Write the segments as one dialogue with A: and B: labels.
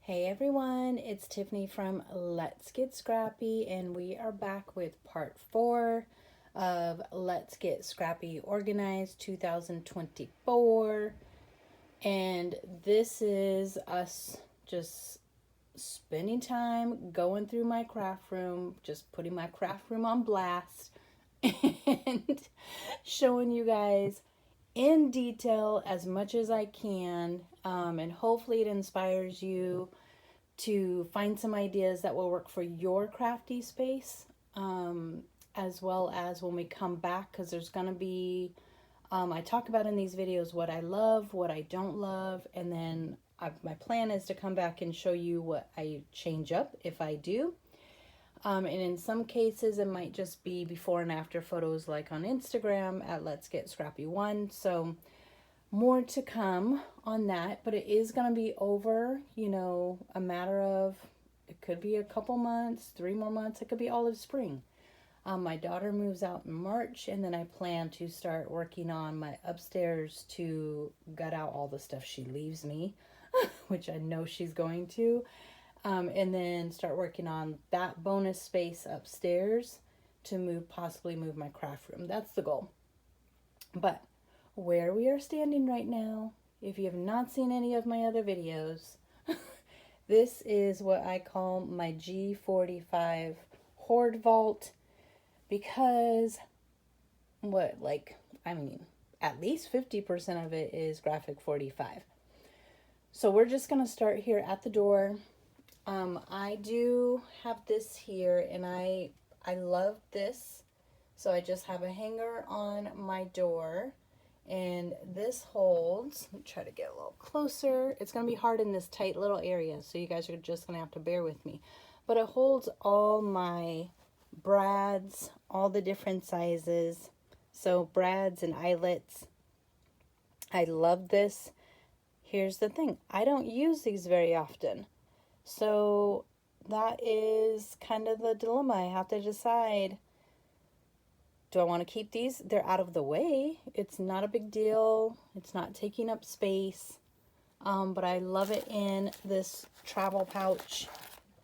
A: Hey everyone, it's Tiffany from Let's Get Scrappy, and we are back with part 4 of Let's Get Scrappy Organized 2024. And this is us just spending time going through my craft room, just putting my craft room on blast, and showing you guys in detail as much as I can, and hopefully it inspires you to find some ideas that will work for your crafty space, as well as when we come back, because there's going to be, I talk about in these videos what I love, what I don't love, and then my plan is to come back and show you what I change up if I do. And in some cases, it might just be before and after photos like on Instagram at Let's Get Scrappy 1. So more to come on that, but it is going to be over, a matter of, it could be a couple months, 3 more months. It could be all of spring. My daughter moves out in March, and then I plan to start working on my upstairs to gut out all the stuff she leaves me, which I know she's going to. And then start working on that bonus space upstairs to possibly move my craft room. That's the goal. But where we are standing right now, if you have not seen any of my other videos, this is what I call my G45 Hoard Vault, because at least 50% of it is graphic 45. So we're just going to start here at the door. I do have this here, and I love this. So I just have a hanger on my door, and this holds, let me try to get a little closer. It's going to be hard in this tight little area, so you guys are just going to have to bear with me. But it holds all my brads, all the different sizes. So brads and eyelets. I love this. Here's the thing. I don't use these very often. So that is kind of the dilemma. I have to decide, do I want to keep these? They're out of the way. It's not a big deal. It's not taking up space. But I love it in this travel pouch.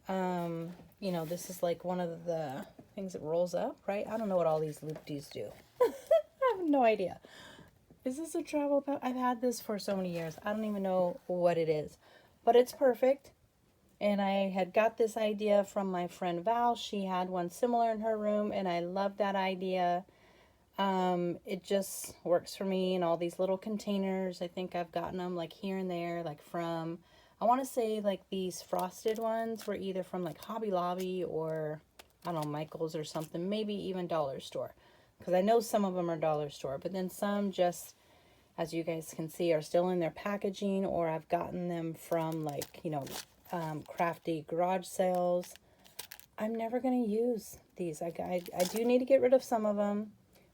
A: This is like one of the things that rolls up, right? I don't know what all these loop-dees do. I have no idea. Is this a travel pouch? I've had this for so many years. I don't even know what it is. But it's perfect. And I had got this idea from my friend Val. She had one similar in her room, and I love that idea. It just works for me in all these little containers. I think I've gotten them like here and there, like from, I want to say like these frosted ones were either from like Hobby Lobby or, I don't know, Michael's or something, maybe even Dollar Store. Because I know some of them are Dollar Store, but then some just, as you guys can see, are still in their packaging, or I've gotten them from like, crafty garage sales. I'm never going to use these. I do need to get rid of some of them.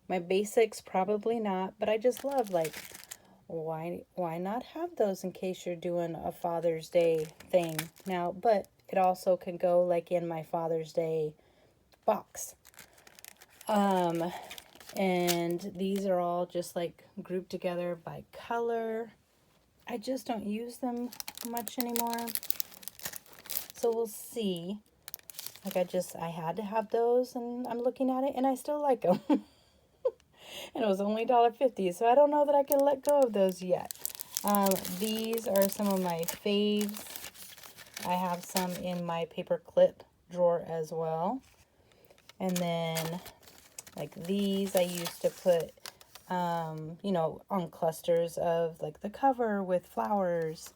A: My basics, probably not, but I just love, like, why not have those in case you're doing a Father's Day thing now? But it also can go like in my Father's Day box. And these are all just like grouped together by color. I just don't use them much anymore. So we'll see. Like I had to have those, and I'm looking at it, and I still like them. And it was only $1.50, so I don't know that I can let go of those yet. These are some of my faves. I have some in my paper clip drawer as well. And then, like these, I used to put, on clusters of, like, the cover with flowers.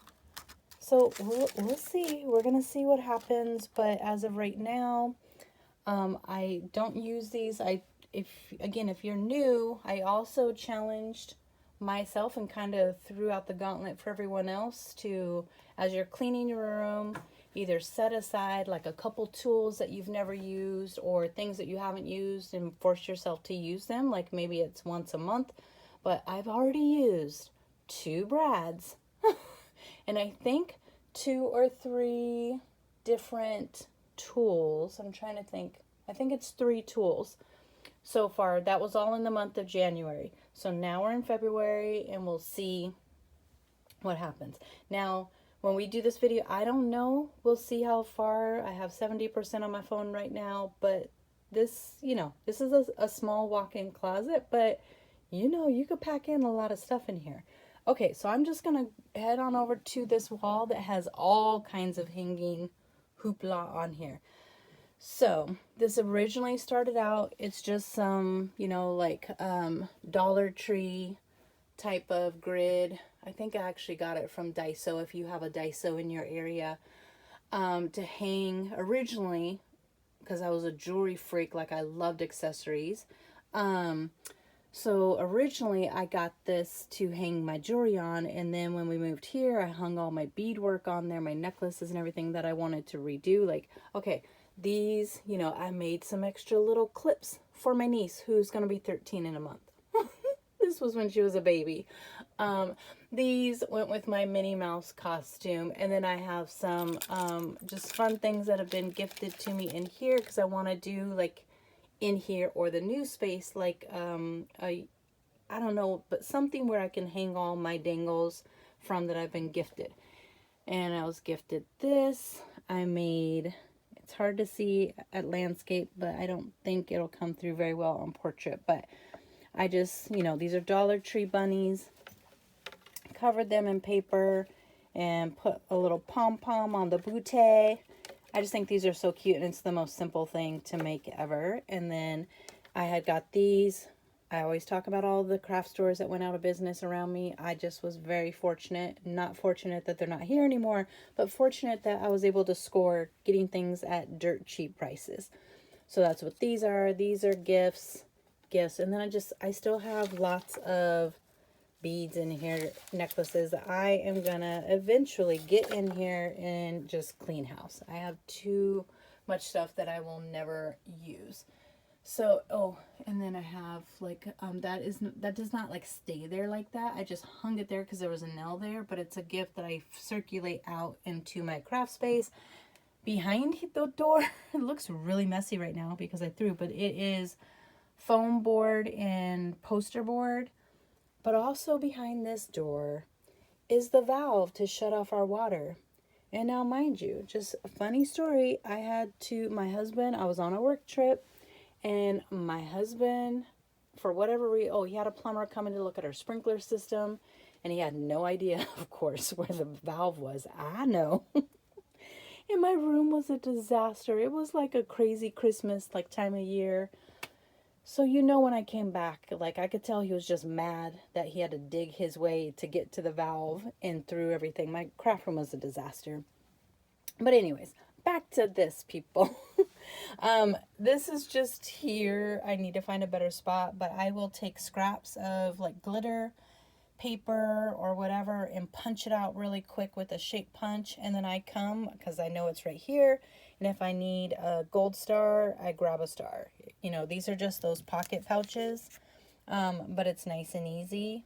A: So we'll see. We're going to see what happens. But as of right now, I don't use these. If you're new, I also challenged myself and kind of threw out the gauntlet for everyone else to, as you're cleaning your room, either set aside like a couple tools that you've never used or things that you haven't used and force yourself to use them. Like maybe it's once a month. But I've already used 2 brads. And I think 2 or 3 different tools. I'm trying to think. I think it's 3 tools so far. That was all in the month of January. So now we're in February, and we'll see what happens. Now, when we do this video, I don't know. We'll see how far. I have 70% on my phone right now, but this, you know, this is a small walk-in closet, but you know, you could pack in a lot of stuff in here. Okay, so I'm just going to head on over to this wall that has all kinds of hanging hoopla on here. So this originally started out, it's just some, you know, like Dollar Tree type of grid. I think I actually got it from Daiso, if you have a Daiso in your area, to hang originally, because I was a jewelry freak, like I loved accessories. So originally I got this to hang my jewelry on, and then when we moved here, I hung all my beadwork on there, my necklaces and everything that I wanted to redo. Like, okay, these, you know, I made some extra little clips for my niece, who's going to be 13 in a month. This was when she was a baby. These went with my Minnie Mouse costume, and then I have some just fun things that have been gifted to me in here, because I want to do like in here or the new space, like I don't know, but something where I can hang all my dangles from that I've been gifted. And I was gifted this. I made, it's hard to see at landscape, but I don't think it'll come through very well on portrait. But I just, you know, these are Dollar Tree bunnies. Covered them in paper and put a little pom-pom on the bootay. I just think these are so cute, and it's the most simple thing to make ever. And then I had got these. I always talk about all the craft stores that went out of business around me. I just was very fortunate. Not fortunate that they're not here anymore, but fortunate that I was able to score getting things at dirt cheap prices. So that's what these are. These are gifts. And then I still have lots of beads in here, necklaces that I am gonna eventually get in here and just clean house. I have too much stuff that I will never use. So, oh, and then I have like that does not like stay there like that. I just hung it there because there was a nail there, but it's a gift that I circulate out into my craft space behind the door. It looks really messy right now because I threw, but it is foam board and poster board. But also behind this door is the valve to shut off our water. And now, mind you, just a funny story. I was on a work trip, and my husband, for whatever reason, he had a plumber coming to look at our sprinkler system, and he had no idea, of course, where the valve was. I know. And my room was a disaster. It was like a crazy Christmas like time of year. So, you know, when I came back, like, I could tell he was just mad that he had to dig his way to get to the valve and through everything. My craft room was a disaster. But anyways, back to this, people. This is just here. I need to find a better spot, but I will take scraps of, like, glitter, paper, or whatever, and punch it out really quick with a shape punch. And then I come, because I know it's right here, and if I need a gold star, I grab a star. You know, these are just those pocket pouches, but it's nice and easy.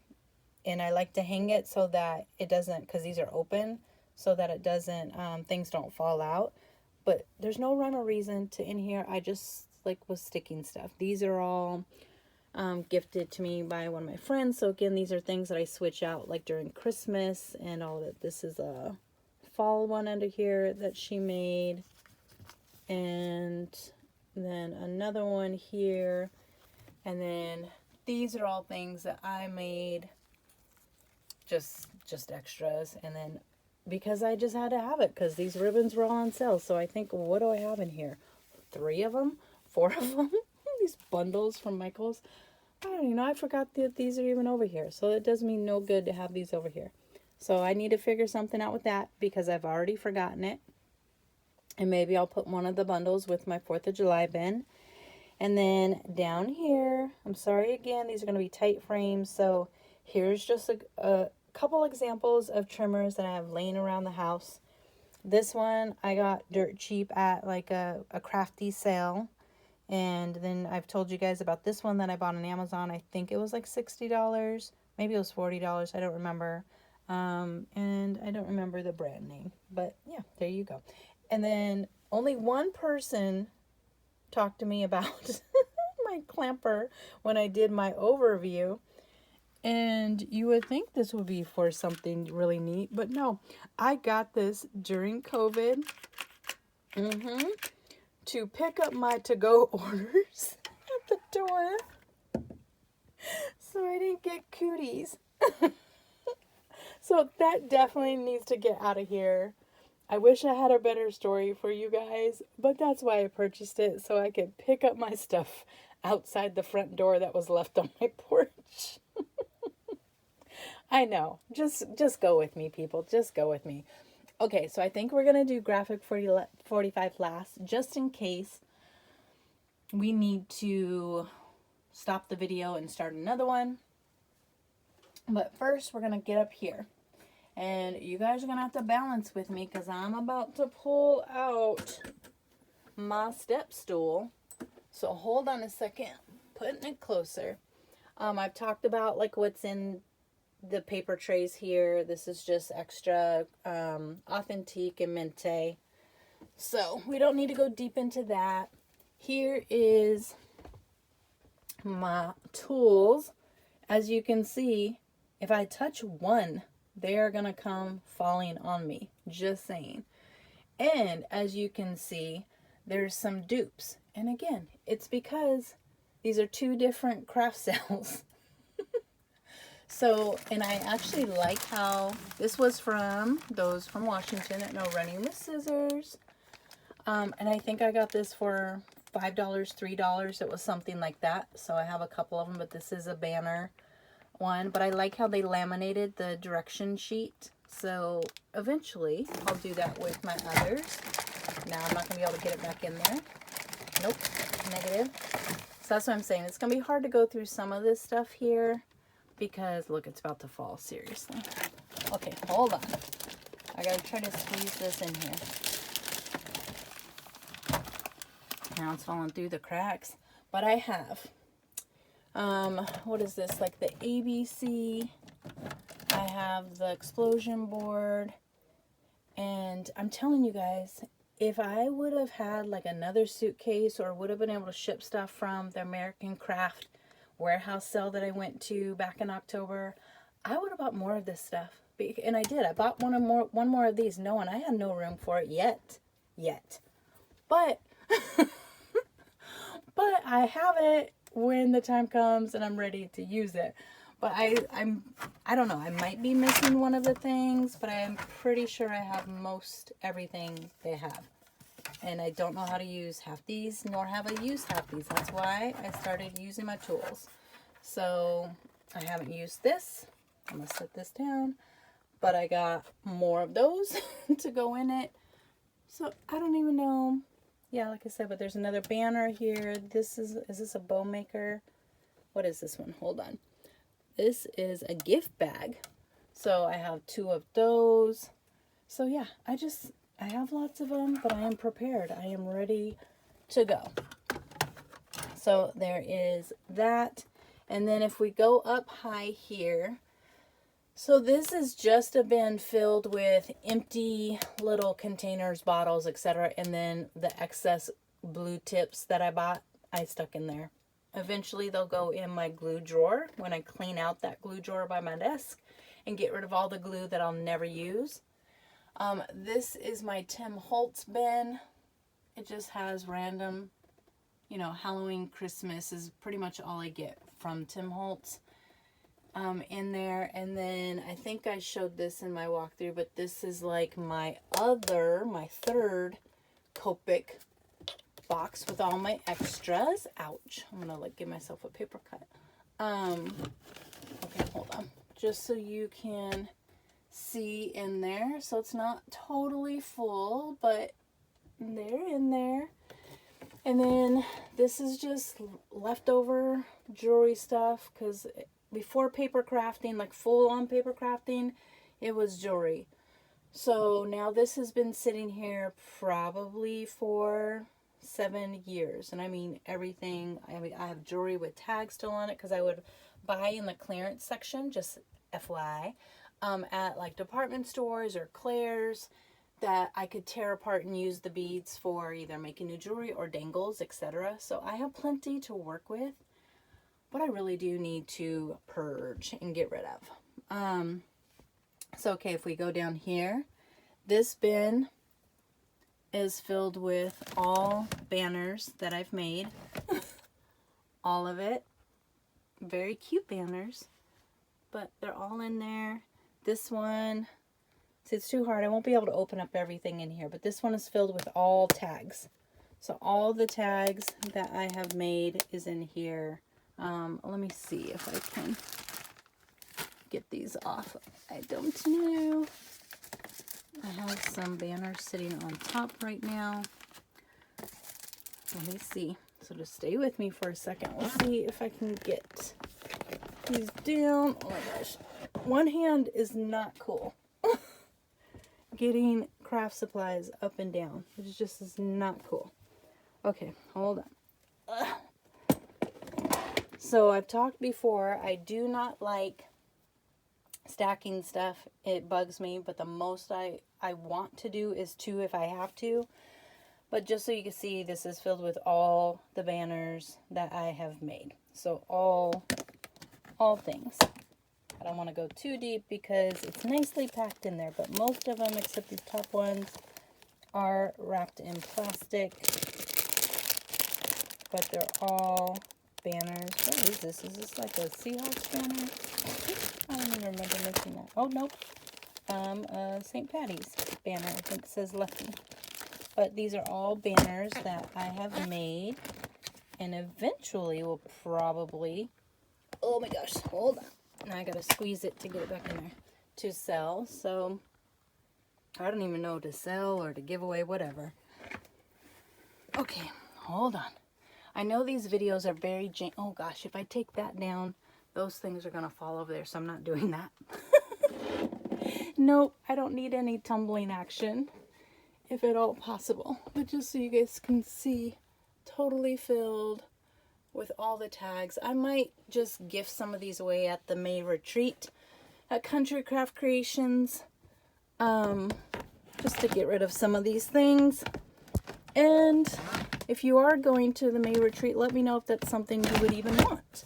A: And I like to hang it so that it doesn't, because these are open, so that it doesn't, things don't fall out. But there's no rhyme or reason to in here. I just like was sticking stuff. These are all gifted to me by one of my friends. So again, these are things that I switch out like during Christmas and all that. This is a fall one under here that she made. And then another one here, and then these are all things that I made, just extras. And then because I just had to have it because these ribbons were all on sale. So I think, what do I have in here? 3 of them, 4 of them. These bundles from Michael's. I don't even know. I forgot that these are even over here. So it does me no good to have these over here. So I need to figure something out with that because I've already forgotten it. And maybe I'll put one of the bundles with my 4th of July bin. And then down here, I'm sorry again, these are going to be tight frames. So here's just a couple examples of trimmers that I have laying around the house. This one I got dirt cheap at like a crafty sale. And then I've told you guys about this one that I bought on Amazon. I think it was like $60. Maybe it was $40. I don't remember. And I don't remember the brand name. But yeah, there you go. And then only one person talked to me about my clamper when I did my overview. And you would think this would be for something really neat, but no. I got this during COVID to pick up my to-go orders at the door. So I didn't get cooties. So that definitely needs to get out of here. I wish I had a better story for you guys, but that's why I purchased it, so I could pick up my stuff outside the front door that was left on my porch. I know. Just go with me, people. Just go with me. Okay, so I think we're going to do graphic 45 last, just in case we need to stop the video and start another one. But first, we're going to get up here. And you guys are going to have to balance with me because I'm about to pull out my step stool. So hold on a second. Putting it closer. I've talked about like what's in the paper trays here. This is just extra authentique and mente. So we don't need to go deep into that. Here is my tools. As you can see, if I touch one, they are going to come falling on me. Just saying. And as you can see, there's some dupes. And again, it's because these are two different craft sales. So, and I actually like how this was from those from Washington at No Running with Scissors. And I think I got this for $5, $3. It was something like that. So I have a couple of them, but this is a banner one. But I like how they laminated the direction sheet. So eventually I'll do that with my others. Now I'm not going to be able to get it back in there. Nope, negative. So that's what I'm saying. It's going to be hard to go through some of this stuff here. Because, look, it's about to fall, seriously. Okay, hold on. I gotta try to squeeze this in here. Now it's falling through the cracks. But I have, what is this? Like the ABC. I have the explosion board. And I'm telling you guys, if I would have had like another suitcase or would have been able to ship stuff from the American Craft warehouse sale that I went to back in October, I would have bought more of this stuff. And I did. I bought one more of these knowing I had no room for it yet. But but I have it when the time comes and I'm ready to use it. But I don't know. I might be missing one of the things, but I am pretty sure I have most everything they have. And I don't know how to use half these, nor have I used half these. That's why I started using my tools. So I haven't used this. I'm going to set this down. But I got more of those to go in it. So I don't even know. Yeah, like I said, but there's another banner here. Is this a bow maker? What is this one? Hold on. This is a gift bag. So I have 2 of those. So yeah, I have lots of them, but I am prepared. I am ready to go. So there is that. And then if we go up high here, so this is just a bin filled with empty little containers, bottles, etc. And then the excess glue tips that I bought, I stuck in there. Eventually they'll go in my glue drawer when I clean out that glue drawer by my desk and get rid of all the glue that I'll never use. This is my Tim Holtz bin. It just has random, you know, Halloween, Christmas is pretty much all I get from Tim Holtz in there. And then I think I showed this in my walkthrough, but this is like my third Copic box with all my extras. Ouch. I'm going to like give myself a paper cut. Okay, hold on. Just so you can see in there. So it's not totally full, but they're in there. And then this is just leftover jewelry stuff, because before paper crafting, like full on paper crafting, it was jewelry. So now this has been sitting here probably for 7 years. And I mean everything. I have jewelry with tags still on it because I would buy in the clearance section, just FYI, at like department stores or Claire's, that I could tear apart and use the beads for either making new jewelry or dangles, etc. So I have plenty to work with. but I really do need to purge and get rid of. So, okay, if we go down here, this bin is filled with all banners that I've made. All of it. Very cute banners, but they're all in there. This one, see, it's too hard. I won't be able to open up everything in here, but this one is filled with all tags. So all the tags that I have made is in here. Let me see if I can get these off. I don't know. I have some banners sitting on top right now. Let me see. So just stay with me for a second. We'll see if I can get these down. Oh my gosh. One hand is not cool. Getting craft supplies up and down. It just is not cool. Okay, hold on. So I've talked before, I do not like stacking stuff. It bugs me, but the most I want to do is 2 if I have to. But just so you can see, this is filled with all the banners that I have made. So all things. I don't want to go too deep because it's nicely packed in there, but most of them, except these top ones, are wrapped in plastic. But they're all banners. What is this? Is this like a Seahawks banner? I don't even remember making that. Oh, no. St. Patty's banner. I think it says Lucky. But these are all banners that I have made. And eventually will probably... Oh my gosh, hold on. Now I gotta squeeze it to get it back in there. To sell. So, I don't even know to sell or to give away, whatever. Okay, hold on. I know these videos are very oh gosh, if I take that down, those things are gonna fall over there, so I'm not doing that. Nope, I don't need any tumbling action, if at all possible. But just so you guys can see, totally filled with all the tags. I might just gift some of these away at the May retreat at Country Craft Creations, just to get rid of some of these things. And if you are going to the May retreat, let me know if that's something you would even want.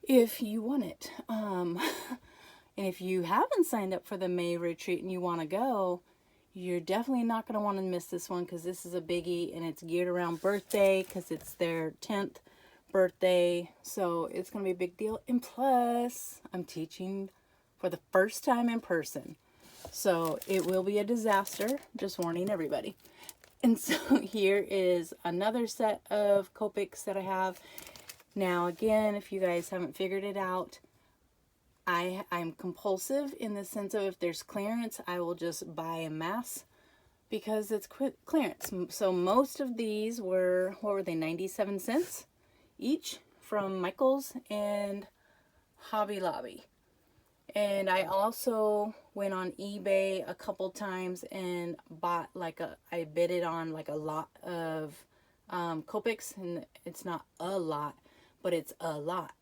A: If you want it. And if you haven't signed up for the May retreat and you want to go, you're definitely not going to want to miss this one, because this is a biggie and it's geared around birthday, because it's their 10th birthday. So it's going to be a big deal. And plus, I'm teaching for the first time in person. So it will be a disaster. Just warning everybody. And so here is another set of Copics that I have. Now again, if you guys haven't figured it out, I'm compulsive in the sense of if there's clearance, I will just buy a mass because it's clearance. So most of these were, what were they, 97 cents each from Michael's and Hobby Lobby. And I also went on eBay a couple times and bought I bid it on like a lot of Copics, and it's not a lot, but it's a lot.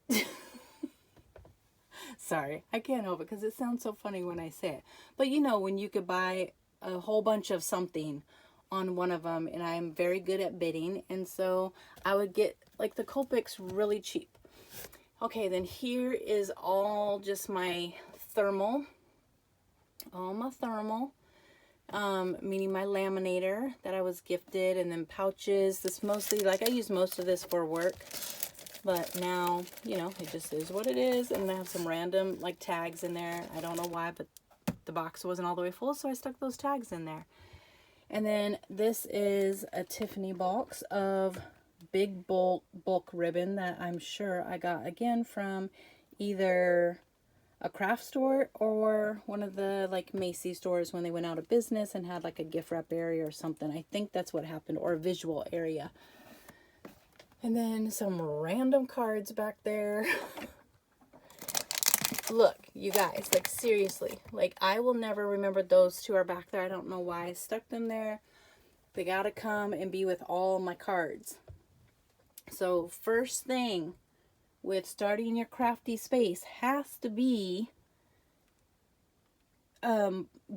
A: Sorry, I can't help it because it sounds so funny when I say it. But you know, when you could buy a whole bunch of something on one of them, and I'm very good at bidding, and so I would get like the Copics really cheap. Okay, then here is all just my thermal. All my thermal. Meaning my laminator that I was gifted, and then pouches. This mostly, like, I use most of this for work. But now, you know, it just is what it is. And I have some random, like, tags in there. I don't know why, but the box wasn't all the way full, so I stuck those tags in there. And then this is a Tiffany box of big bulk ribbon that I'm sure I got again from either a craft store or one of the like Macy's stores when they went out of business and had like a gift wrap area or something. I think that's what happened, or a visual area. And then some random cards back there. Look, you guys, like seriously, like I will never remember those two are back there. I don't know why I stuck them there. They gotta come and be with all my cards. So first thing with starting your crafty space has to be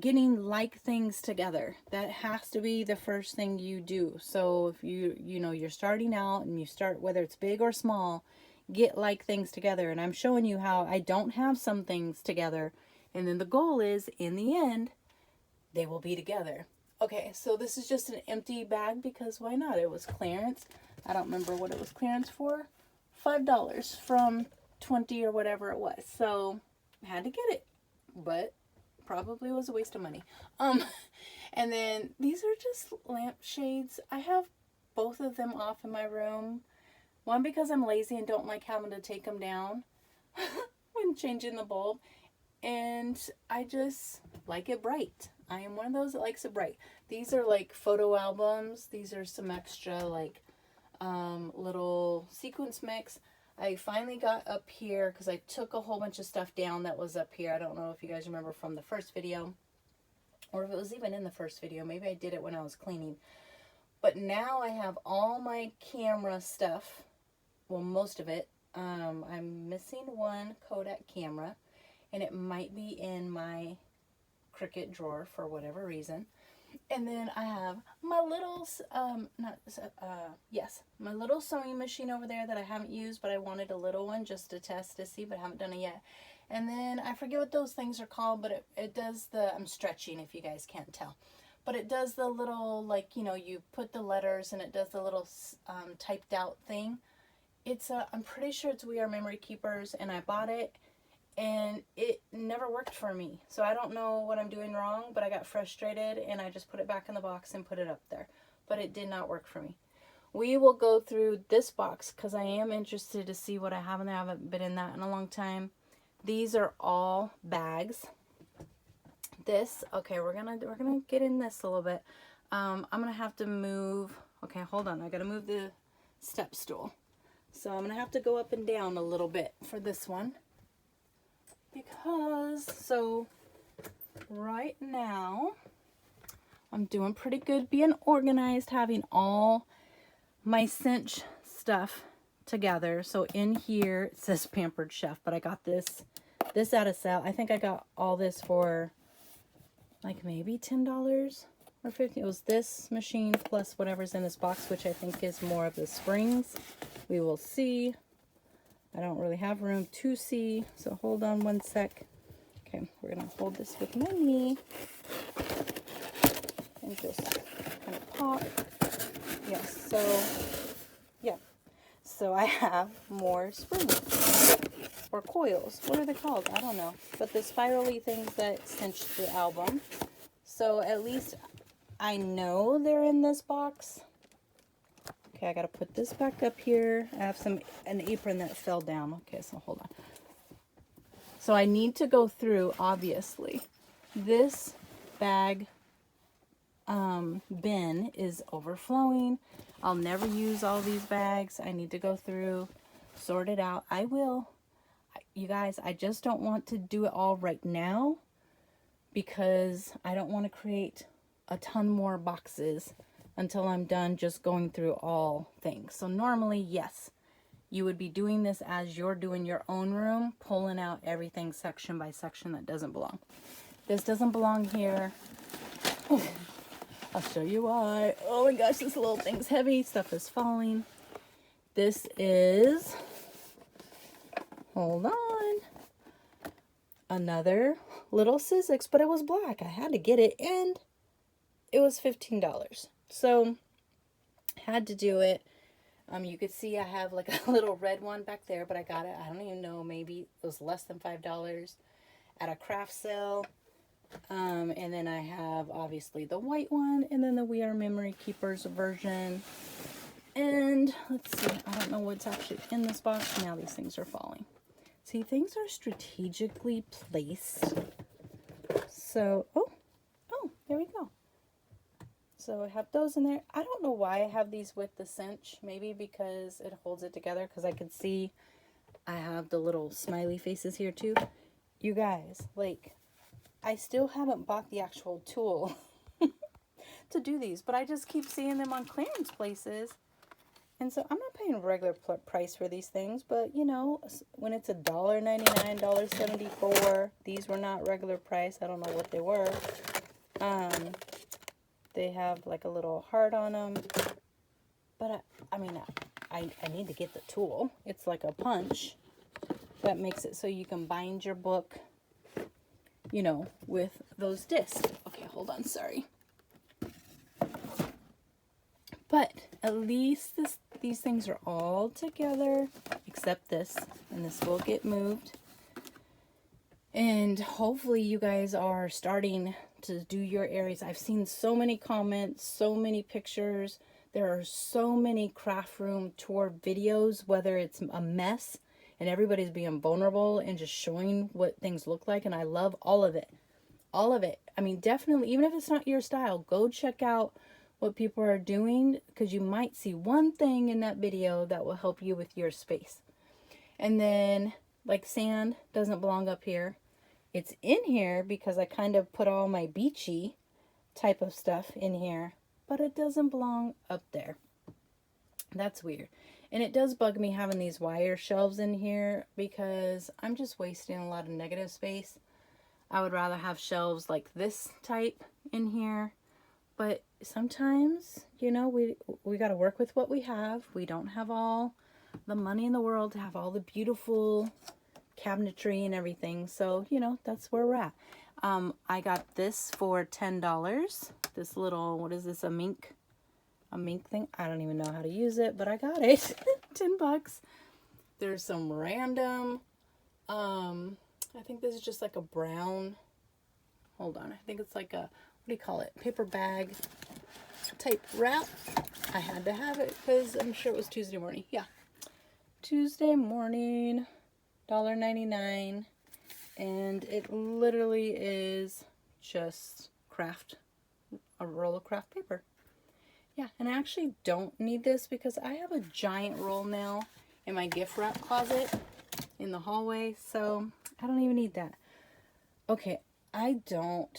A: getting like things together. That has to be the first thing you do. So if you know you're starting out and you start, whether it's big or small, get like things together, and I'm showing you how I don't have some things together, and then the goal is in the end they will be together. Okay, so this is just an empty bag because why not? It was clearance. I don't remember what it was clearance for. $5 from 20 or whatever it was. So I had to get it, but probably was a waste of money. And then these are just lampshades. I have both of them off in my room. One because I'm lazy and don't like having to take them down when changing the bulb. And I just like it bright. I am one of those that likes it bright. These are like photo albums. These are some extra like little sequence mix. I finally got up here because I took a whole bunch of stuff down that was up here. I don't know if you guys remember from the first video or if it was even in the first video. Maybe I did it when I was cleaning. But now I have all my camera stuff. Well, most of it. I'm missing one Kodak camera, and it might be in my Cricut drawer for whatever reason. And then I have my little, my little sewing machine over there that I haven't used, but I wanted a little one just to test to see, but I haven't done it yet. And then I forget what those things are called, but it does the, I'm stretching if you guys can't tell, but it does the little, like, you know, you put the letters and it does the little typed out thing. It's I'm pretty sure it's We Are Memory Keepers, and I bought it. And it never worked for me. So I don't know what I'm doing wrong, but I got frustrated and I just put it back in the box and put it up there. But it did not work for me. We will go through this box because I am interested to see what I have in there. I haven't been in that in a long time. These are all bags. This, okay, we're gonna get in this a little bit. I'm gonna have to move, okay, hold on. I gotta move the step stool. So I'm gonna have to go up and down a little bit for this one. Because, so, right now, I'm doing pretty good being organized, having all my Cinch stuff together. So in here, it says Pampered Chef, but I got this at a sale. I think I got all this for, like, maybe $10 or $15. It was this machine plus whatever's in this box, which I think is more of the springs. We will see. I don't really have room to see, so hold on one sec. Okay, we're going to hold this with my knee and just kind of pop. Yes, so, yeah. So I have more springs or coils. What are they called? I don't know. But the spirally things that cinch the album. So at least I know they're in this box. Okay, I gotta put this back up here. I have an apron that fell down. Okay, so hold on. So I need to go through, obviously. This bag bin is overflowing. I'll never use all these bags. I need to go through, sort it out. I will. You guys, I just don't want to do it all right now because I don't want to create a ton more boxes until I'm done just going through all things. So normally, yes, you would be doing this as you're doing your own room, pulling out everything section by section that doesn't belong. This doesn't belong here. I'll show you why. Oh my gosh, this little thing's heavy. Stuff is falling. This is, hold on, another little sizzix, but it was black. I had to get it, and it was $15. So, had to do it. You could see I have like a little red one back there, but I got it, I don't even know, maybe it was less than $5 at a craft sale. And then I have obviously the white one, and then the We Are Memory Keepers version. And let's see, I don't know what's actually in this box. Now these things are falling. See, things are strategically placed. So, oh, there we go. So I have those in there. I don't know why I have these with the cinch. Maybe because it holds it together, because I can see I have the little smiley faces here too. You guys, like, I still haven't bought the actual tool to do these, but I just keep seeing them on clearance places. And so I'm not paying a regular price for these things, but you know, when it's $1.99, $1.74, these were not regular price. I don't know what they were. They have like a little heart on them, but I mean, I need to get the tool. It's like a punch that makes it so you can bind your book, you know, with those discs. Okay, hold on, sorry. But at least these things are all together, except this, and this will get moved. And hopefully you guys are starting to do your areas. I've seen so many comments, so many pictures. There are so many craft room tour videos, whether it's a mess and everybody's being vulnerable and just showing what things look like. And I love all of it. All of it. I mean, definitely, even if it's not your style, go check out what people are doing, because you might see one thing in that video that will help you with your space. And then, like, sand doesn't belong up here. It's in here because I kind of put all my beachy type of stuff in here, but it doesn't belong up there. That's weird. And it does bug me having these wire shelves in here because I'm just wasting a lot of negative space. I would rather have shelves like this type in here. But sometimes, you know, we got to work with what we have. We don't have all the money in the world to have all the beautiful cabinetry and everything. So, you know, that's where we're at. I got this for $10. This little, what is this, a mink thing? I don't even know how to use it, but I got it. 10 bucks. There's some random, I think this is just like a brown, hold on, I think it's like a, what do you call it, paper bag type wrap. I had to have it because I'm sure it was Tuesday morning. Yeah, Tuesday morning, $1.99, and it literally is just a roll of craft paper. Yeah, and I actually don't need this because I have a giant roll now in my gift wrap closet in the hallway, so I don't even need that. Okay, I don't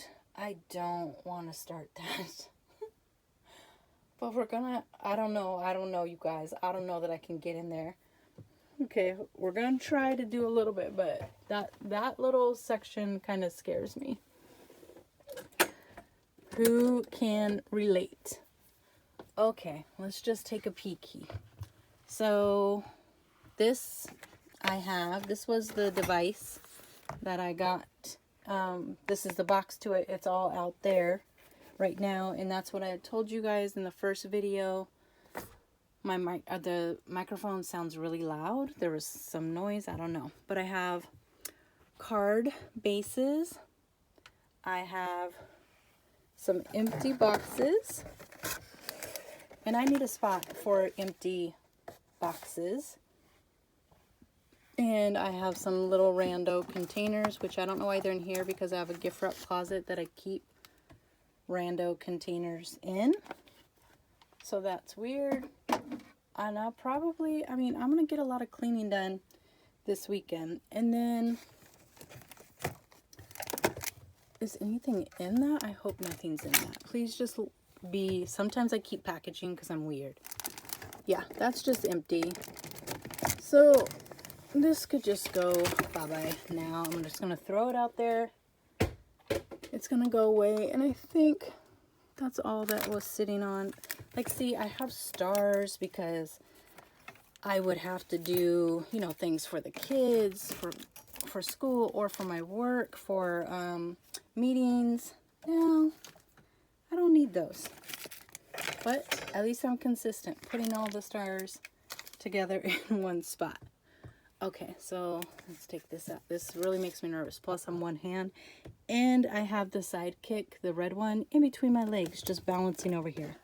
A: want to start that. But we're gonna, I don't know, you guys. I don't know that I can get in there. Okay, we're gonna try to do a little bit, but that little section kind of scares me. Who can relate? Okay, let's just take a peeky. So this this was the device that I got. This is the box to it. It's all out there right now, and that's what I had told you guys in the first video. The microphone sounds really loud. There was some noise, I don't know. But I have card bases. I have some empty boxes. And I need a spot for empty boxes. And I have some little rando containers, which I don't know why they're in here because I have a gift wrap closet that I keep rando containers in. So that's weird. And I'll probably, I mean, I'm going to get a lot of cleaning done this weekend. And then, is anything in that? I hope nothing's in that. Please just be, sometimes I keep packaging because I'm weird. Yeah, that's just empty. So this could just go bye-bye now. I'm just going to throw it out there. It's going to go away. And I think that's all that was sitting on. Like, see, I have stars because I would have to do, you know, things for the kids, for school, or for my work, for meetings. No, I don't need those. But at least I'm consistent, putting all the stars together in one spot. Okay, so let's take this out. This really makes me nervous. Plus, I'm one hand. And I have the sidekick, the red one, in between my legs, just balancing over here.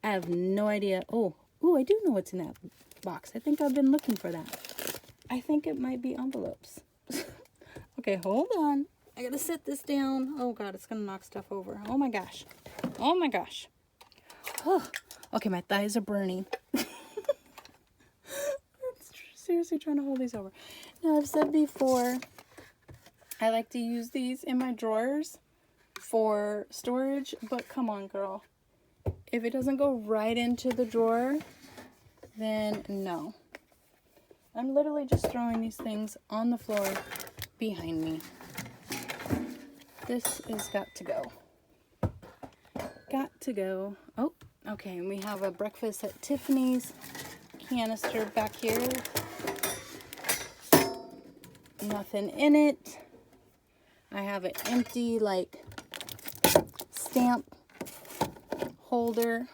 A: I have no idea. Oh, I do know what's in that box. I think I've been looking for that. I think it might be envelopes. Okay, hold on. I gotta set this down. Oh God, it's gonna knock stuff over. Oh my gosh. Oh my gosh. Oh. Okay, my thighs are burning. Seriously trying to hold these over. Now, I've said before, I like to use these in my drawers for storage, but come on, girl. If it doesn't go right into the drawer, then no. I'm literally just throwing these things on the floor behind me. This has got to go. Got to go. Oh, okay, and we have a breakfast at Tiffany's. canister back here. Nothing in it. I have an empty like stamp holder.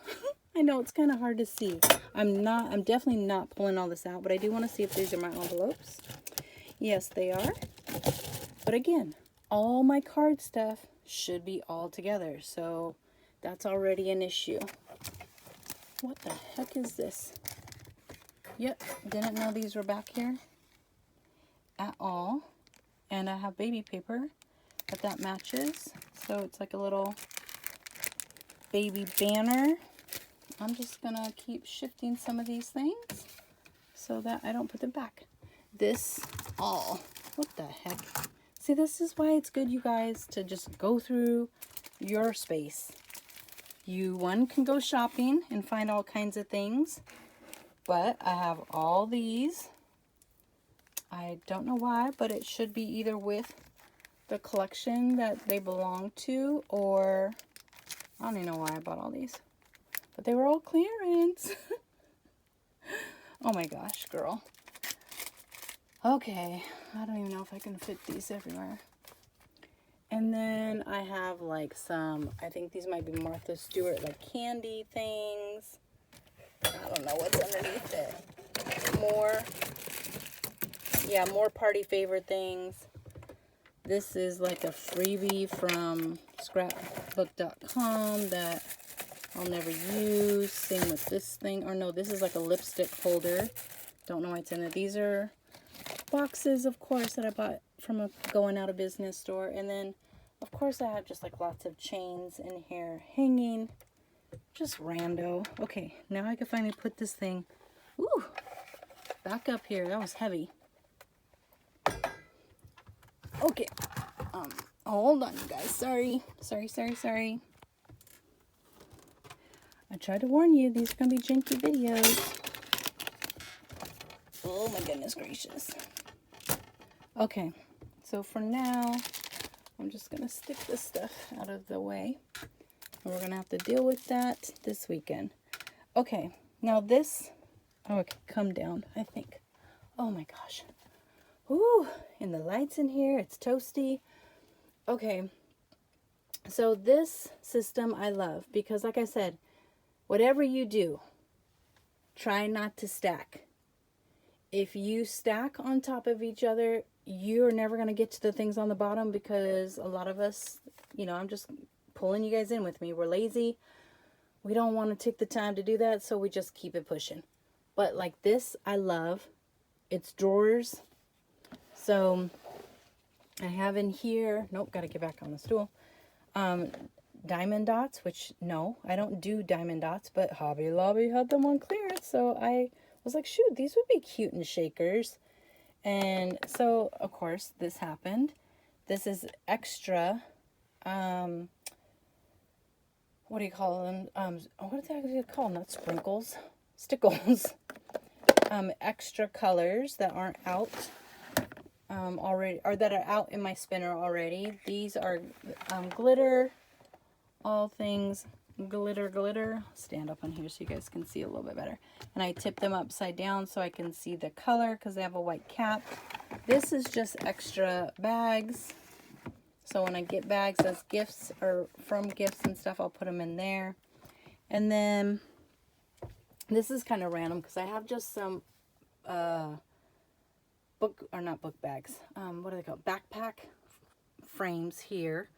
A: I know it's kind of hard to see. I'm definitely not pulling all this out, but I do want to see if these are my envelopes. Yes, they are. But again, all my card stuff should be all together, so that's already an issue. What the heck is this? Yep, didn't know these were back here at all. And I have baby paper, but that matches. So it's like a little baby banner. I'm just gonna keep shifting some of these things so that I don't put them back. This all, what the heck? See, this is why it's good, you guys, to just go through your space. One can go shopping and find all kinds of things, but I have all these. I don't know why, but it should be either with the collection that they belong to, or I don't even know why I bought all these, but they were all clearance. Oh my gosh, girl. Okay, I don't even know if I can fit these everywhere. And then I have like some, I think these might be Martha Stewart, like candy things. I don't know what's underneath it. More party favorite things. This is like a freebie from scrapbook.com that I'll never use. Same with this thing. Or no, this is like a lipstick holder. Don't know what's in it. These are boxes, of course, that I bought from a going out of business store. And then, of course, I have just like lots of chains in here hanging. Just rando. Okay, now I can finally put this thing, ooh, back up here. That was heavy. Okay, hold on, you guys. Sorry. I tried to warn you, these are going to be janky videos. Oh my goodness gracious. Okay, so for now, I'm just going to stick this stuff out of the way. And we're going to have to deal with that this weekend. Okay, now this, oh, it can come down, I think. Oh my gosh. Ooh, and the lights in here, it's toasty. Okay, so this system I love because, like I said, whatever you do, try not to stack. If you stack on top of each other, you're never going to get to the things on the bottom because a lot of us, you know, I'm just pulling you guys in with me. We're lazy. We don't want to take the time to do that, so we just keep it pushing. But like this, I love. It's drawers. So I have in here, nope, got to get back on the stool. Diamond dots, which no, I don't do diamond dots, but Hobby Lobby had them on clearance. So I was like, shoot, these would be cute in shakers. And so, of course, this happened. This is extra, what do you call them? What are they called? Not sprinkles, stickles. Extra colors that aren't out already, or that are out in my spinner already. These are glitter, all things glitter. Stand up on here so you guys can see a little bit better. And I tip them upside down so I can see the color because they have a white cap. This is just extra bags. So when I get bags as gifts or from gifts and stuff, I'll put them in there. And then this is kind of random because I have just some not book bags. What are they called? Backpack frames here.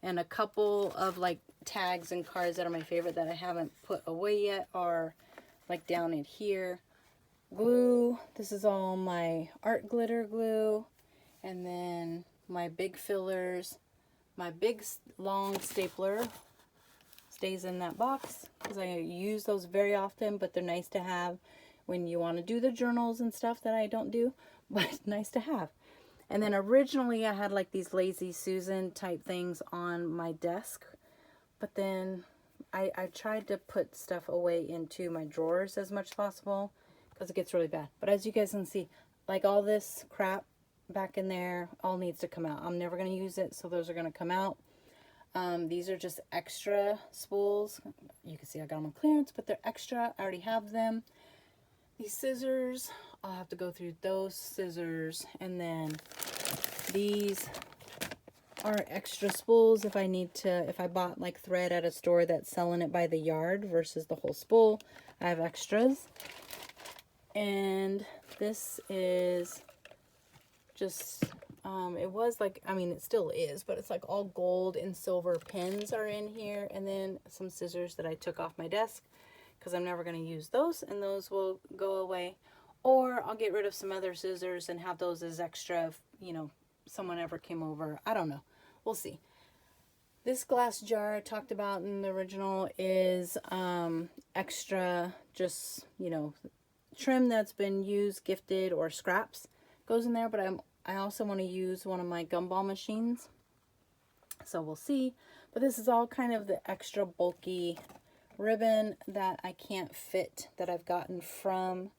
A: And a couple of like tags and cards that are my favorite that I haven't put away yet are like down in here. Glue. This is all my art glitter glue. And then my big fillers. My big long stapler stays in that box because I use those very often, but they're nice to have when you want to do the journals and stuff that I don't do, but nice to have. And then originally I had like these Lazy Susan type things on my desk, but then I tried to put stuff away into my drawers as much as possible because it gets really bad. But as you guys can see, like all this crap back in there all needs to come out. I'm never going to use it, so those are going to come out. These are just extra spools. You can see I got them on clearance, but they're extra. I already have them. these scissors, I'll have to go through those scissors, and then these are extra spools if I need to, if I bought like thread at a store that's selling it by the yard versus the whole spool, I have extras. And this is just, it was like, I mean, it still is, but it's like all gold and silver pins are in here. And then some scissors that I took off my desk because I'm never going to use those, and those will go away. Or I'll get rid of some other scissors and have those as extra if, you know, someone ever came over. I don't know. We'll see. This glass jar I talked about in the original is extra, just, you know, trim that's been used, gifted, or scraps goes in there. But I also want to use one of my gumball machines, so we'll see. But this is all kind of the extra bulky ribbon that I can't fit, that I've gotten from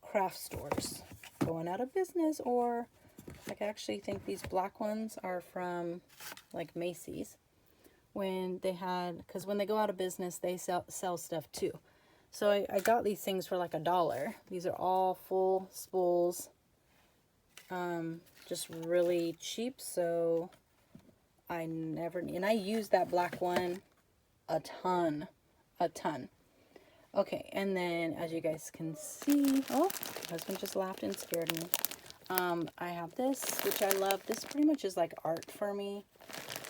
A: craft stores going out of business, or like, I actually think these black ones are from like Macy's, when they had, because when they go out of business they sell stuff too. So I got these things for like $1. These are all full spools, just really cheap. So I never, and I use that black one a ton. Okay, and then as you guys can see, oh, my husband just laughed and scared me. I have this, which I love. This pretty much is like art for me,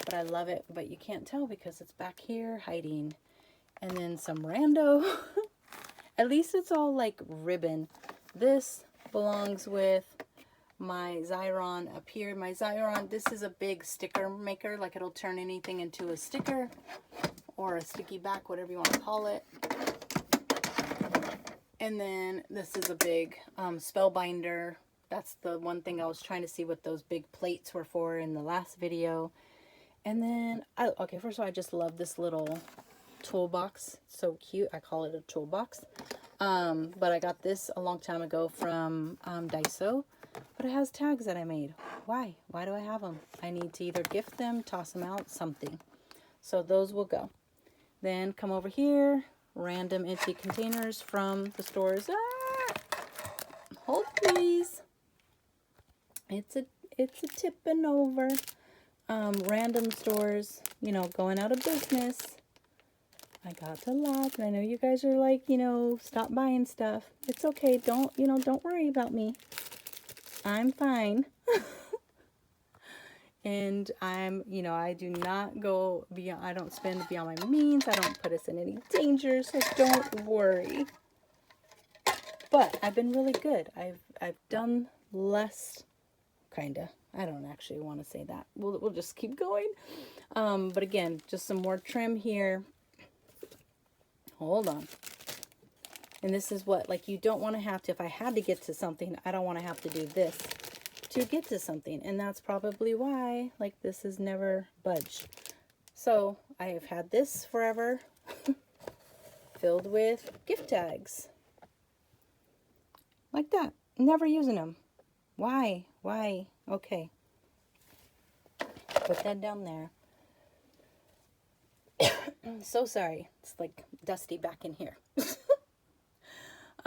A: but I love it. But you can't tell because it's back here hiding. And then some rando. At least it's all like ribbon. This belongs with my Xyron up here. My Xyron, this is a big sticker maker. Like, it'll turn anything into a sticker or a sticky back, whatever you want to call it. And then this is a big spellbinder. That's the one thing I was trying to see what those big plates were for in the last video. And then, okay, first of all, I just love this little toolbox. It's so cute. I call it a toolbox. But I got this a long time ago from Daiso. But it has tags that I made. Why? Why do I have them? I need to either gift them, toss them out, something. So those will go. Then come over here. Random empty containers from the stores. Ah! Hold please. It's a tipping over. Random stores, you know, going out of business. I got to laugh, and I know you guys are like, you know, stop buying stuff. It's okay. Don't worry about me. I'm fine. And I'm, you know, I do not go beyond, I don't spend beyond my means. I don't put us in any danger, so don't worry. But I've been really good. I've done less, kinda. I don't actually want to say that. We'll just keep going. But again, just some more trim here. Hold on. And this is what, like, you don't want to have to, if I had to get to something, I don't want to have to do this to get to something. And that's probably why, like, this has never budged. So I have had this forever filled with gift tags. Like that. Never using them. Why? Why? Okay. Put that down there. So sorry. It's like dusty back in here.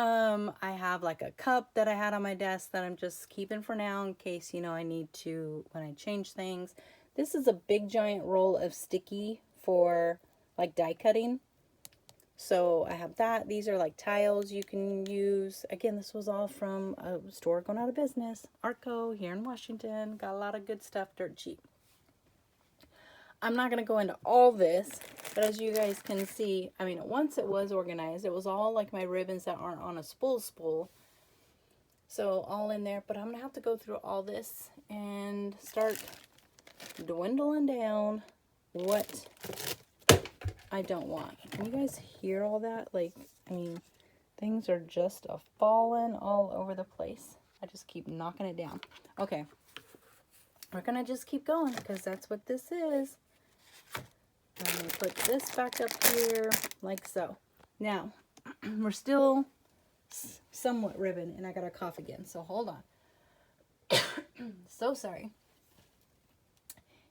A: I have like a cup that I had on my desk that I'm just keeping for now in case, you know, I need to when I change things. This is a big giant roll of sticky for like die cutting. So I have that. These are like tiles you can use. Again, this was all from a store going out of business. Arco here in Washington. Got a lot of good stuff, dirt cheap. I'm not going to go into all this, but as you guys can see, I mean, once it was organized, it was all like my ribbons that aren't on a spool. So all in there, but I'm going to have to go through all this and start dwindling down what I don't want. Can you guys hear all that? Like, I mean, things are just falling all over the place. I just keep knocking it down. Okay. We're going to just keep going because that's what this is. I'm going to put this back up here like so. Now, we're still somewhat ribbon, and I got to cough again, so hold on. So sorry.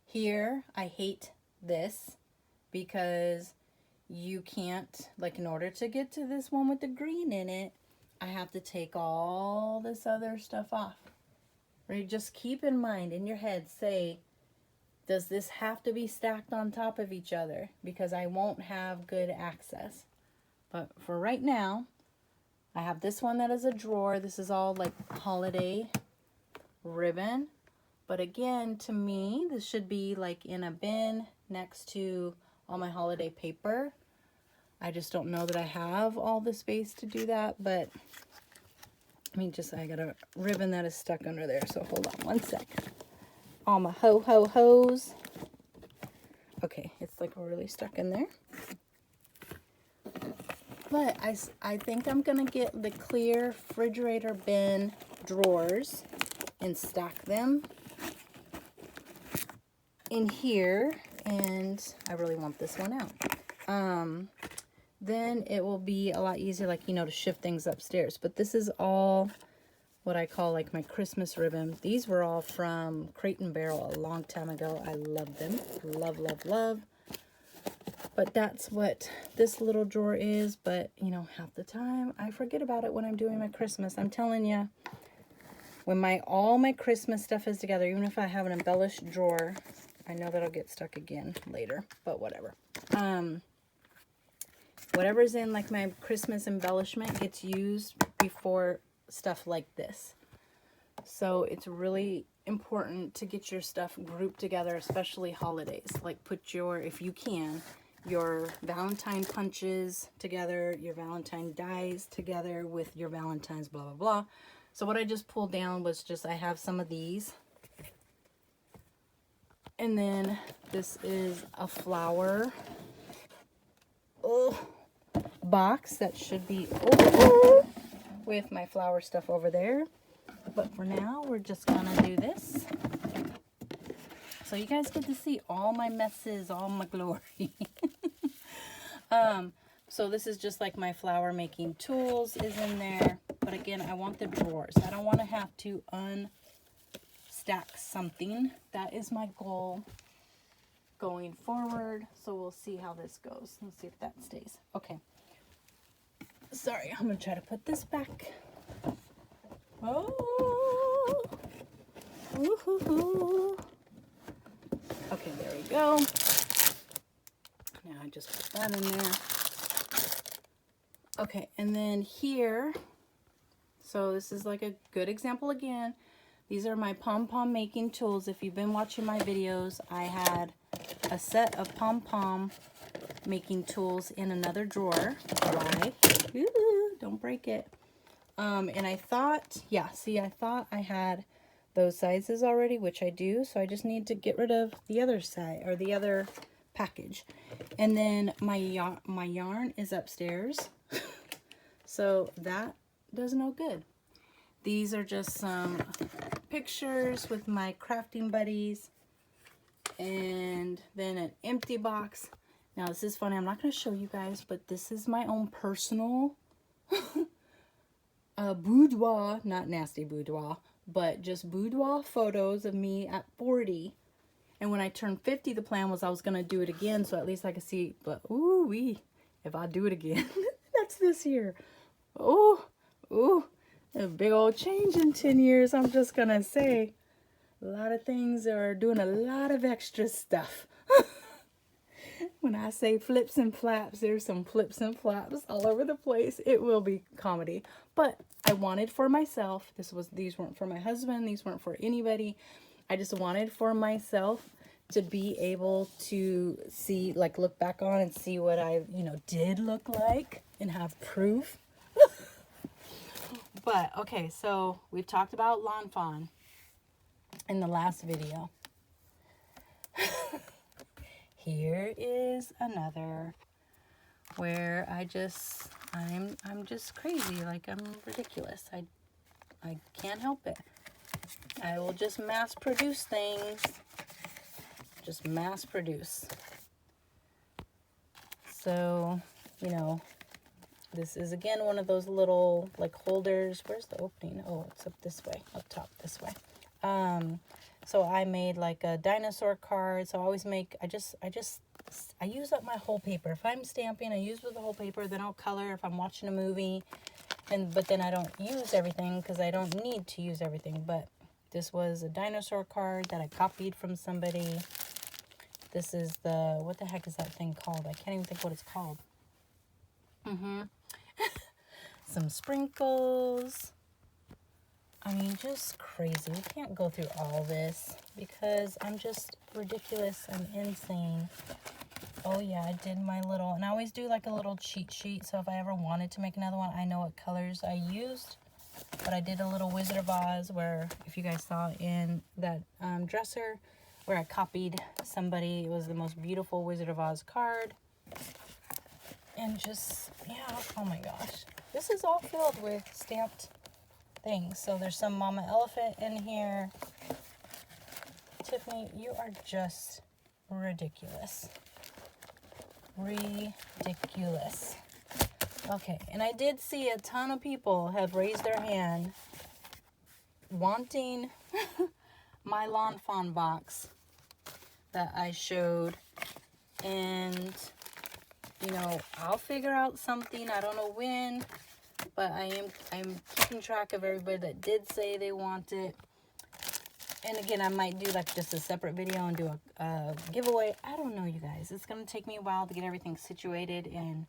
A: Here, I hate this because you can't, like, in order to get to this one with the green in it, I have to take all this other stuff off. Right? Just keep in mind in your head, say, does this have to be stacked on top of each other? Because I won't have good access. But for right now, I have this one that is a drawer. This is all like holiday ribbon. But again, to me, this should be like in a bin next to all my holiday paper. I just don't know that I have all the space to do that, but I mean, I got a ribbon that is stuck under there, so hold on one sec. All my ho-ho-hos. Okay, it's like really stuck in there. But I think I'm going to get the clear refrigerator bin drawers and stack them in here. And I really want this one out. Then it will be a lot easier, like, you know, to shift things upstairs. But this is all what I call like my Christmas ribbon. These were all from Crate and Barrel a long time ago. I love them. Love, love, love. But that's what this little drawer is. But, you know, half the time I forget about it when I'm doing my Christmas. I'm telling you, when all my Christmas stuff is together, even if I have an embellished drawer, I know that'll get stuck again later, but whatever. Whatever's in like my Christmas embellishment gets used before stuff like this. So it's really important to get your stuff grouped together, especially holidays. Like put your, if you can, your Valentine punches together, your Valentine dies together with your Valentine's blah, blah, blah. So what I just pulled down was just, I have some of these. And then this is a flower box that should be over with my flower stuff over there. But for now, we're just gonna do this. So you guys get to see all my messes, all my glory. So this is just like my flower making tools is in there. But again, I want the drawers. I don't want to have to unstack something. That is my goal going forward. So we'll see how this goes. Let's see if that stays. Okay. Sorry, I'm going to try to put this back. Oh. Woo-hoo-hoo. Okay, there we go. Now I just put that in there. Okay, and then here, so this is like a good example again. These are my pom-pom making tools. If you've been watching my videos, I had a set of pom-pom making tools in another drawer. Why? Ooh, don't break it. And I thought, yeah, see, I thought I had those sizes already, which I do. So I just need to get rid of the other side, or the other package. And then my yarn is upstairs. So that does no good. These are just some pictures with my crafting buddies. And then an empty box. Now this is funny, I'm not going to show you guys, but this is my own personal boudoir, not nasty boudoir, but just boudoir photos of me at 40. And when I turned 50, the plan was I was going to do it again, so at least I could see, but ooh-wee, if I do it again, that's this year. Oh, ooh, a big old change in 10 years, I'm just going to say. A lot of things are doing a lot of extra stuff. When I say flips and flaps, there's some flips and flaps all over the place. It will be comedy. But I wanted for myself. These weren't for my husband. These weren't for anybody. I just wanted for myself to be able to see, like, look back on and see what I, did look like and have proof. But, okay, so we've talked about lawn fawn in the last video. Here is another where I'm just crazy, like I'm ridiculous. I can't help it. I will just mass produce things. Just mass produce. So, this is again one of those little like holders. Where's the opening? Oh, it's up this way, up top this way. So I made like a dinosaur card. So I always make, I use up my whole paper. If I'm stamping, I use with the whole paper, then I'll color if I'm watching a movie. But then I don't use everything because I don't need to use everything. But this was a dinosaur card that I copied from somebody. This is the, what the heck is that thing called? I can't even think what it's called. Some sprinkles. I mean, just crazy. We can't go through all this because I'm just ridiculous and insane. Oh yeah, I did my little, and I always do like a little cheat sheet, so if I ever wanted to make another one, I know what colors I used. But I did a little Wizard of Oz where, if you guys saw in that dresser, where I copied somebody, it was the most beautiful Wizard of Oz card. And just, yeah, oh my gosh. This is all filled with stamped things. So there's some Mama Elephant in here. Tiffany, you are just ridiculous. Ridiculous. Okay, and I did see a ton of people have raised their hand wanting my Lawn Fawn box that I showed. And, you know, I'll figure out something. I don't know when, but I'm keeping track of everybody that did say they want it. And again, I might do like just a separate video and do a giveaway. I don't know, you guys. It's going to take me a while to get everything situated and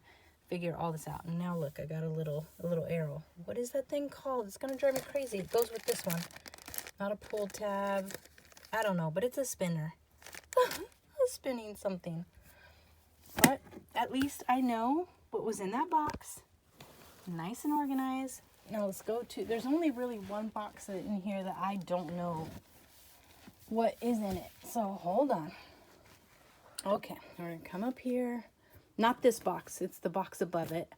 A: figure all this out. And now look, I got a little arrow. What is that thing called? It's going to drive me crazy. It goes with this one. Not a pull tab. I don't know, but it's a spinner. A spinning something. But at least I know what was in that box. Nice and organized. Now let's go to, there's only really one box in here that I don't know what is in it. So hold on. Okay, we're gonna come up here. Not this box, it's the box above it.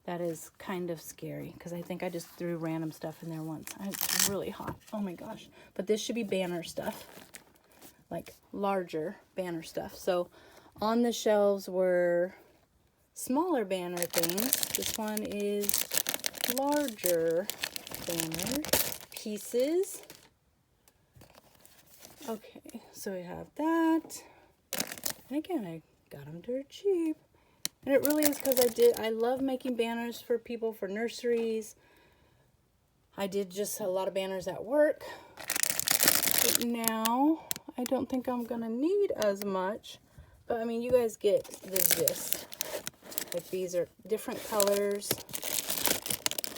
A: That is kind of scary because I think I just threw random stuff in there once. It's really hot. Oh my gosh. But this should be banner stuff. Like larger banner stuff. So on the shelves were smaller banner things. This one is larger banner pieces. Okay, so we have that. And again, I got them dirt cheap. And it really is because I love making banners for people for nurseries. I did just a lot of banners at work. But now, I don't think I'm going to need as much. But I mean, you guys get the gist. Like these are different colors.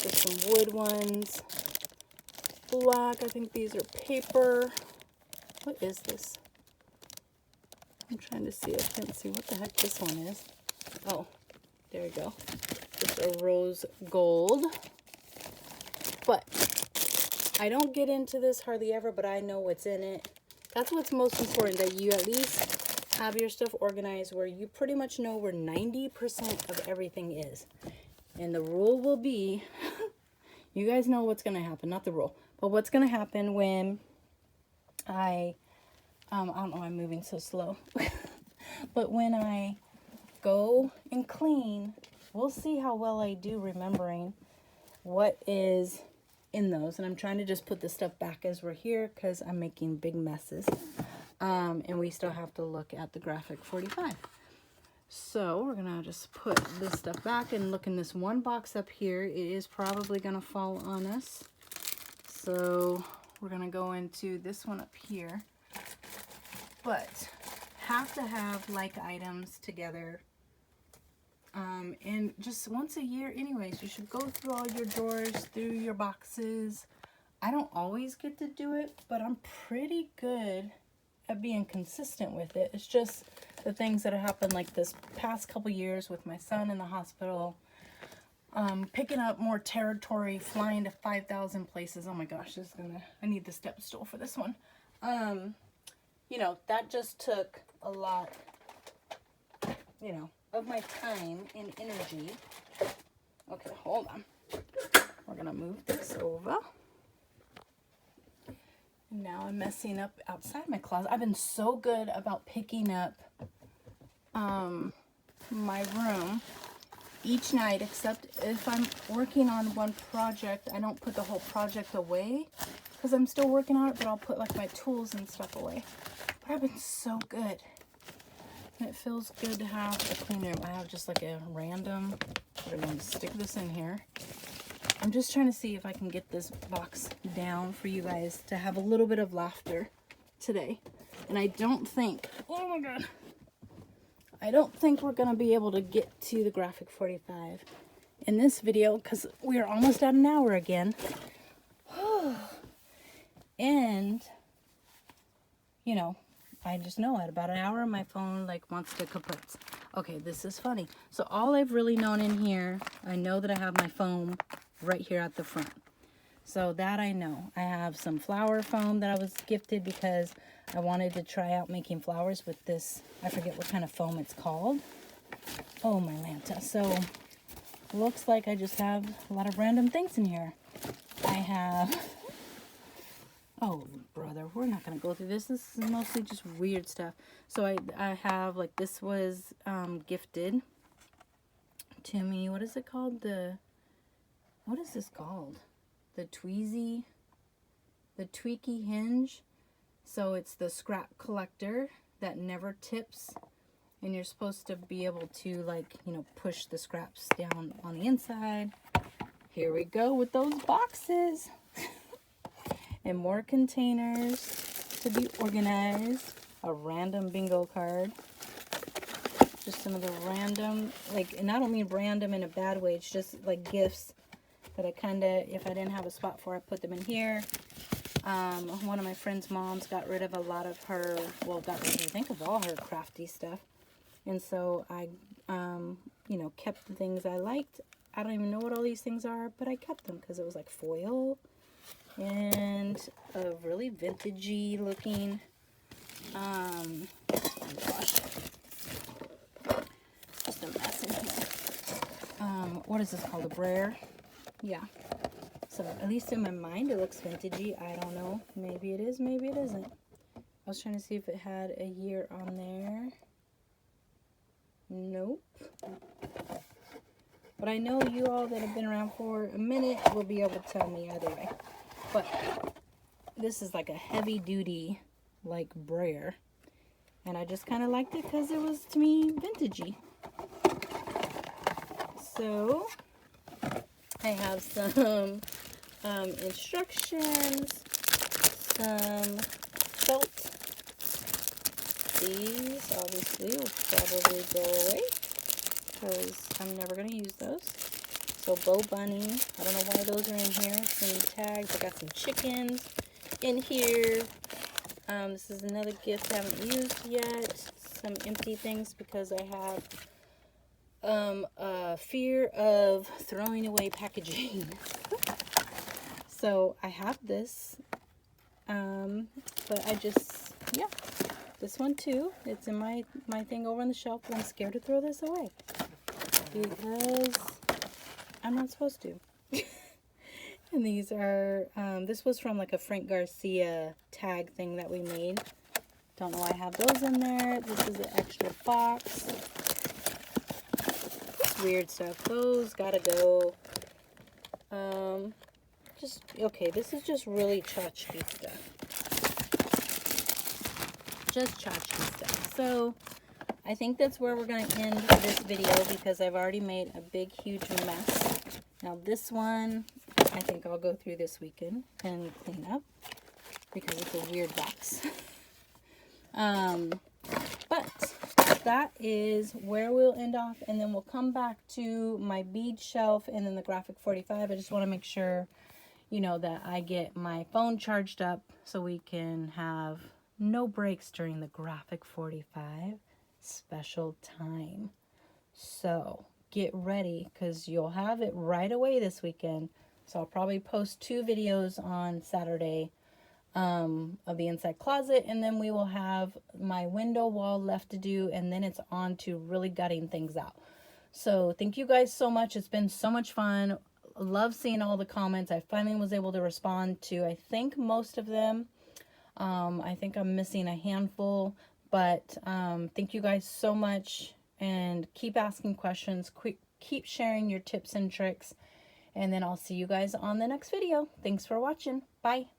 A: There's some wood ones. Black, I think these are paper. What is this? I'm trying to see. I can't see what the heck this one is. Oh, there we go. Just a rose gold. But I don't get into this hardly ever, but I know what's in it. That's what's most important, that you at least have your stuff organized where you pretty much know where 90% of everything is. And the rule will be, you guys know what's going to happen, not the rule, but what's going to happen when I don't know, I'm moving so slow. But when I go and clean, we'll see how well I do remembering what is in those. And I'm trying to just put the stuff back as we're here because I'm making big messes. And we still have to look at the graphic 45. So we're gonna just put this stuff back and look in this one box up here. It is probably gonna fall on us. So we're gonna go into this one up here. But have to have like items together. And just once a year anyways, you should go through all your drawers, through your boxes. I don't always get to do it, but I'm pretty good at being consistent with it. It's just the things that have happened like this past couple years with my son in the hospital, picking up more territory, flying to 5,000 places. Oh my gosh, this is I need the step stool for this one. You know, that just took a lot, you know, of my time and energy. Okay, hold on. We're gonna move this over. Now I'm messing up outside my closet. I've been so good about picking up my room each night, except if I'm working on one project, I don't put the whole project away because I'm still working on it, but I'll put like my tools and stuff away. But I've been so good. And it feels good to have a clean room. I have just like a random, we're going to stick this in here. I'm just trying to see if I can get this box down for you guys to have a little bit of laughter today. And I don't think, oh my god, I don't think we're going to be able to get to the Graphic 45 in this video because we're almost at an hour again. And, you know, I just know at about an hour my phone like wants to kaput. Okay, this is funny. So all I've really known in here, I know that I have my foam right here at the front. So that I know. I have some flower foam that I was gifted because I wanted to try out making flowers with this. I forget what kind of foam it's called. Oh my Lanta. So looks like I just have a lot of random things in here. I have, oh brother, we're not going to go through this. This is mostly just weird stuff. So I have, like, this was gifted to me. What is it called? What is this called? The tweezy hinge. So it's the scrap collector that never tips, and you're supposed to be able to, like, you know, push the scraps down on the inside. Here we go with those boxes. And more containers to be organized. A random bingo card. Just some of the random, like, and I don't mean random in a bad way, it's just like gifts that I kind of, if I didn't have a spot for, I put them in here. One of my friend's moms got rid of a lot of her, well, got rid of, I think, of all her crafty stuff. And so I, you know, kept the things I liked. I don't even know what all these things are, but I kept them because it was like foil and a really vintagey looking, oh gosh, just a mess in here. What is this called? A brayer? Yeah. So at least in my mind it looks vintagey. I don't know. Maybe it is, maybe it isn't. I was trying to see if it had a year on there. Nope. But I know you all that have been around for a minute will be able to tell me either way. But this is like a heavy duty, like, brayer. And I just kind of liked it because it was, to me, vintagey. So I have some instructions, some felt. These obviously will probably go away because I'm never going to use those. So Bow Bunny, I don't know why those are in here. Some tags, I got some chickens in here. This is another gift I haven't used yet. Some empty things because I have a fear of throwing away packaging. So I have this, but I just, yeah, this one too. It's in my thing over on the shelf, but I'm scared to throw this away because I'm not supposed to. And these are, this was from like a Frank Garcia tag thing that we made. Don't know why I have those in there. This is an extra box. Weird stuff. Those gotta go. Okay, this is just really tchotchke stuff. Just tchotchke stuff. So I think that's where we're going to end this video because I've already made a big, huge mess. Now this one, I think I'll go through this weekend and clean up because it's a weird box. But that is where we'll end off, and then we'll come back to my bead shelf and then the Graphic 45. I just want to make sure, you know, that I get my phone charged up so we can have no breaks during the Graphic 45 special time. So get ready because you'll have it right away this weekend. So I'll probably post 2 videos on Saturday of the inside closet, and then we will have my window wall left to do, and then it's on to really gutting things out. So thank you guys so much. It's been so much fun. Love seeing all the comments. I finally was able to respond to, I think, most of them. I think I'm missing a handful, but thank you guys so much, and keep asking questions. Keep sharing your tips and tricks, and then I'll see you guys on the next video. Thanks for watching. Bye.